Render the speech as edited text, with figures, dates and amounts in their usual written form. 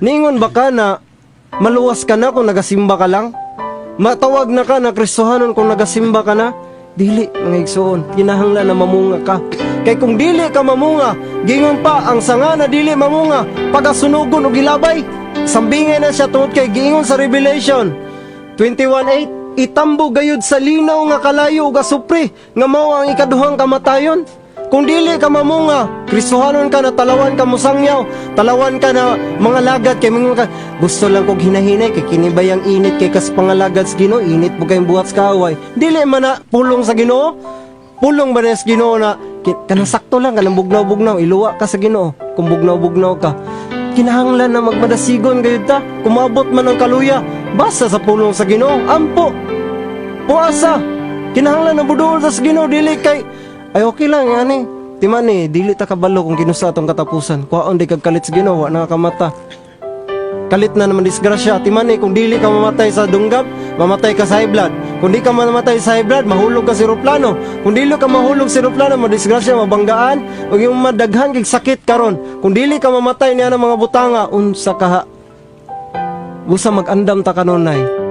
Ningon ba ka na maluwas ka na kung nagasimba ka lang? Matawag na ka na Kristohanon kung nagasimba ka na? Dili, mga igsoon, kinahanglan na mamunga ka. Kay kung dili ka mamunga, gingon pa ang sanga na dili mamunga, pagasunugon o gilabay. Sambingay na siya tungod kay gingon sa Revelation 21:8, itambo gayud sa linaw nga kalayo ug asupre, nga mao ang ikaduhang kamatayon. Kung dili ka mamunga, Kristohanon ka na talawan ka musangyaw, talawan ka na mga lagad kay mga ka. Gusto lang kog hinahinay kay kini bayang init kay kas pangalagad sa Ginoo, init po kayong buhat sa kaaway. Dili man na pulong sa Ginoo. Pulong ba na sa Ginoo na kanang sakto lang kanang bugnaw-bugnaw, iluwa ka sa Ginoo. Kung bugnaw-bugnaw ka, kinahanglan na magmadasigon gayud ta. Kumabot man ang kaluya, basta sa pulong sa Ginoo, ampo. Puasa. Kinahanglan na budol sa Ginoo, dili kay ay okay lang ani. Timan ni dili ta kabalo kung kinusa atong katapusan. Kuhaon di kag kalit sa Ginoo, wa na kamata. Kalit na naman disgrasya. Timan ni kung dili ka mamatay sa dunggab, mamatay ka sa high blood. Kung di ka mamatay sa high blood, mahulog ka sa eroplano. Kung dili ka mahulog sa eroplano, madisgrasya, mabanggaan, ug yung madaghan kay sakit karon. Kung dili ka mamatay niya ng mga butanga, unsa kaha. Busa mag-andam ta kanunay.